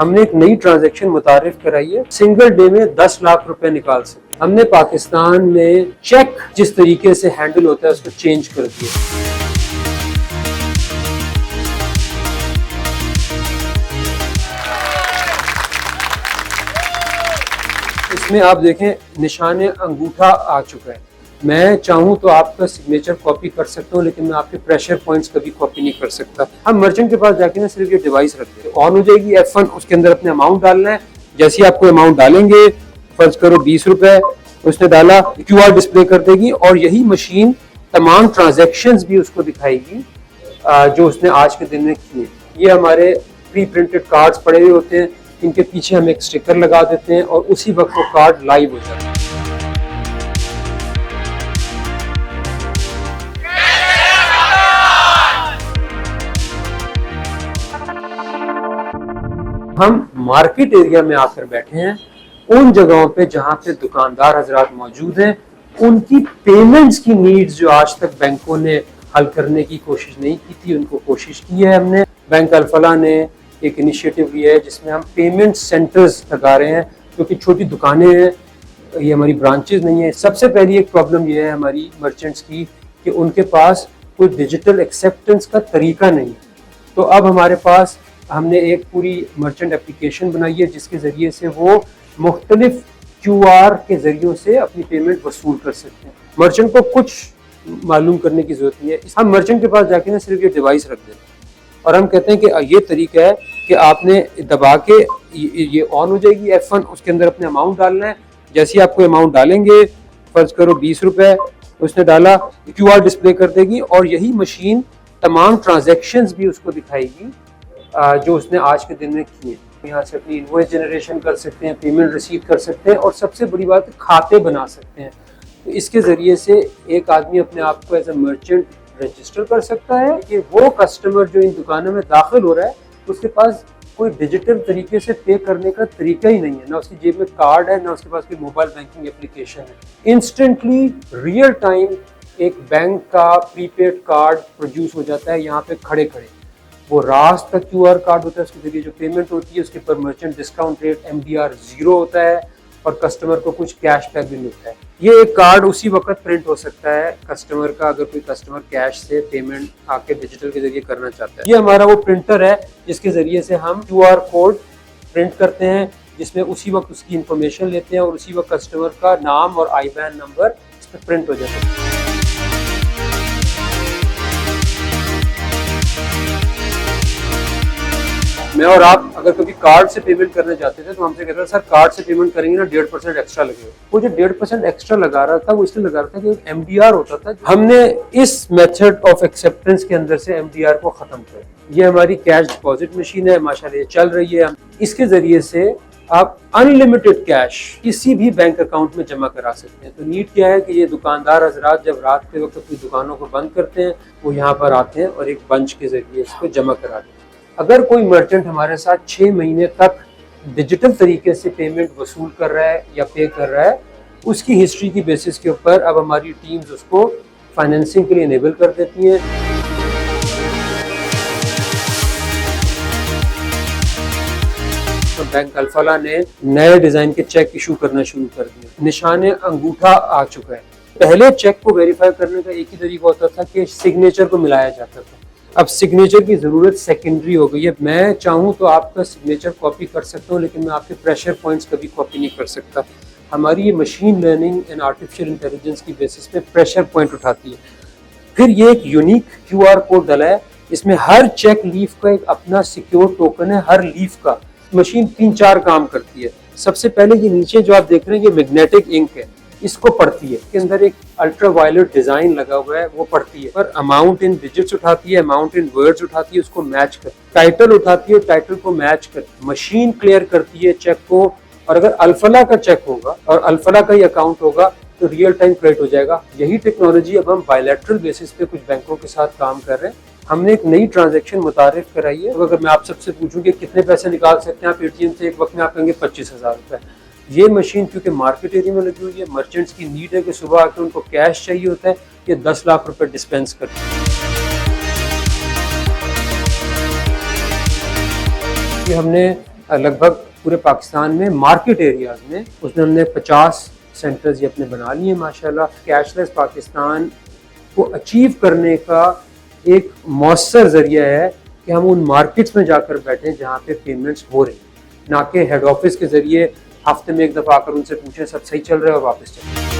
हमने एक नई ट्रांजैक्शन मुतारिफ कराई है, सिंगल डे में 10 लाख रुपए निकाल सकते। हमने पाकिस्तान में चेक जिस तरीके से हैंडल होता है उसको चेंज कर दिया। इसमें आप देखें निशान अंगूठा आ चुका है। मैं चाहूँ तो आपका सिग्नेचर कॉपी कर सकता हूँ, लेकिन मैं आपके प्रेशर पॉइंट्स कभी कॉपी नहीं कर सकता। हम मर्चेंट के पास जाके ना सिर्फ ये डिवाइस रख दें, ऑन हो जाएगी F1, उसके अंदर अपने अमाउंट डालना है। जैसे ही आपको अमाउंट डालेंगे, फर्ज करो 20 रुपए, उसने डाला, QR डिस्प्ले कर देगी और यही मशीन तमाम ट्रांजेक्शन्स भी उसको दिखाएगी जो उसने आज के दिन में किए। ये हमारे प्री प्रिंटेड कार्ड्स पड़े हुए होते हैं, इनके पीछे हम एक स्टिकर लगा देते हैं और उसी वक्त वो कार्ड लाइव हो जाता है। हम मार्केट एरिया में आकर बैठे हैं, उन जगहों पे जहां पे दुकानदार हजरात मौजूद हैं, उनकी पेमेंट्स की नीड्स जो आज तक बैंकों ने हल करने की कोशिश नहीं की थी, उनको कोशिश की है हमने। बैंक अल-फलाह ने एक इनिशिएटिव लिया है जिसमें हम पेमेंट सेंटर्स लगा रहे हैं, क्योंकि छोटी दुकानें हैं, ये हमारी ब्रांचेस नहीं है। सबसे पहली एक प्रॉब्लम ये है हमारी मर्चेंट्स की कि उनके पास कोई डिजिटल एक्सेप्टेंस का तरीका नहीं है। तो अब हमारे पास हमने एक पूरी मर्चेंट एप्लीकेशन बनाई है जिसके ज़रिए से वो मुख्तलिफ QR के ज़रिए से अपनी पेमेंट वसूल कर सकते हैं। मर्चेंट को कुछ मालूम करने की ज़रूरत नहीं है। हम मर्चेंट के पास जाके ना सिर्फ ये डिवाइस रख देते हैं और हम कहते हैं कि ये तरीका है कि आपने दबा के ये ऑन हो जाएगी F1, उसके अंदर अपने अमाउंट डालना है। जैसे ही आपको अमाउंट डालेंगे, फर्ज करो 20 रुपए, उसने डाला, QR डिस्प्ले कर देगी और यही मशीन तमाम ट्रांजेक्शन्स भी उसको दिखाएगी जो उसने आज के दिन में किए। यहाँ से अपनी इनवॉइस जनरेशन कर सकते हैं, पेमेंट रिसीव कर सकते हैं और सबसे बड़ी बात है खाते बना सकते हैं। तो इसके ज़रिए से एक आदमी अपने आप को एज ए मर्चेंट रजिस्टर कर सकता है कि वो कस्टमर जो इन दुकानों में दाखिल हो रहा है उसके पास कोई डिजिटल तरीके से पे करने का तरीका ही नहीं है, ना उसकी जेब में कार्ड है, ना उसके पास कोई मोबाइल बैंकिंग एप्लीकेशन है। इंस्टेंटली रियल टाइम एक बैंक का प्रीपेड कार्ड प्रोड्यूस हो जाता है यहाँ पे खड़े खड़े। वो रास्त का QR कार्ड होता है, उसके जरिए जो पेमेंट होती है उसके पर मर्चेंट डिस्काउंट रेट MDR 0 होता है और कस्टमर को कुछ कैशबैक भी मिलता है। ये एक कार्ड उसी वक्त प्रिंट हो सकता है कस्टमर का, अगर कोई कस्टमर कैश से पेमेंट आके डिजिटल के जरिए करना चाहता है। ये हमारा वो प्रिंटर है जिसके जरिए से हम QR कोड प्रिंट करते हैं, जिसमें उसी वक्त उसकी इंफॉर्मेशन लेते हैं और उसी वक्त कस्टमर का नाम और IBAN नंबर इस पर प्रिंट हो जाता है। मैं और आप अगर कभी कार्ड से पेमेंट करना चाहते थे तो हमसे कहता था सर कार्ड से पेमेंट करेंगे ना 1.5% एक्स्ट्रा लगेगा। वो जो 1.5% एक्स्ट्रा लगा रहा था वो इसलिए लगा रहा था कि एक MDR होता था। हमने इस मेथड ऑफ एक्सेप्टेंस के अंदर से MDR को खत्म किया। ये हमारी कैश डिपॉजिट मशीन है, माशाल्लाह ये चल रही है। इसके जरिए से आप अनलिमिटेड कैश किसी भी बैंक अकाउंट में जमा करा सकते हैं। तो नीड क्या है कि ये दुकानदार हजरात जब रात के वक्त अपनी दुकानों को बंद करते हैं वो यहाँ पर आते हैं और एक बंच के जरिए इसको जमा करा देते हैं। अगर कोई मर्चेंट हमारे साथ 6 महीने तक डिजिटल तरीके से पेमेंट वसूल कर रहा है या पे कर रहा है, उसकी हिस्ट्री की बेसिस के ऊपर अब हमारी टीम्स उसको फाइनेंसिंग के लिए इनेबल कर देती हैं। तो बैंक अल-फलाह ने नए डिजाइन के चेक इशू करना शुरू कर दिए। निशान अंगूठा आ चुका है। पहले चेक को वेरीफाई करने का एक ही तरीका होता था कि सिग्नेचर को मिलाया जाता था। अब सिग्नेचर की ज़रूरत सेकेंडरी हो गई है। मैं चाहूँ तो आपका सिग्नेचर कॉपी कर सकता हूँ, लेकिन मैं आपके प्रेशर पॉइंट्स कभी कॉपी नहीं कर सकता। हमारी ये machine learning and artificial intelligence की बेसिस पे प्रेशर पॉइंट उठाती है। फिर ये एक यूनिक QR कोड डला है, इसमें हर चेक लीफ का एक अपना सिक्योर टोकन है। हर लीफ का मशीन 3-4 काम करती है। सबसे पहले ये नीचे जो आप देख रहे हैं ये मैग्नेटिक इंक है, इसको पढ़ती है। इसके अंदर एक अल्ट्रा वायलेट डिजाइन लगा हुआ है, वो पढ़ती है। पर अमाउंट इन डिजिट्स उठाती है, अमाउंट इन वर्ड्स उठाती है, उसको मैच कर, टाइटल उठाती है, टाइटल को मैच कर, मशीन क्लियर करती है चेक को। और अगर अल-फलाह का चेक होगा और अल-फलाह का ही अकाउंट होगा तो रियल टाइम क्रेडिट हो जाएगा। यही टेक्नोलॉजी अब हम बायलैटरल बेसिस पे कुछ बैंकों के साथ काम कर रहे हैं। हमने एक नई ट्रांजैक्शन मुतारिफ कराई है। तो अगर मैं आप सबसे पूछूं कि कितने पैसे निकाल सकते हैं आप ATM से एक वक्त में, आप कहेंगे 25,000 रुपए। ये मशीन क्योंकि मार्केट एरिया में लगी हुई है, मर्चेंट्स की नीड है कि सुबह आके उनको कैश चाहिए होता है, ये 10 लाख रुपए डिस्पेंस करती है। हमने लगभग पूरे पाकिस्तान में मार्केट एरियाज में उसमें हमने 50 सेंटर्स ये अपने बना लिए माशाल्लाह। कैशलेस पाकिस्तान को अचीव करने का एक मौसर जरिया है कि हम उन मार्केट्स में जाकर बैठें जहाँ पे पेमेंट्स हो रही हैं, ना कि हेड ऑफिस के जरिए हफ्ते में एक दफ़ा आकर उनसे पूछें सब सही चल रहा है और वापस चलें।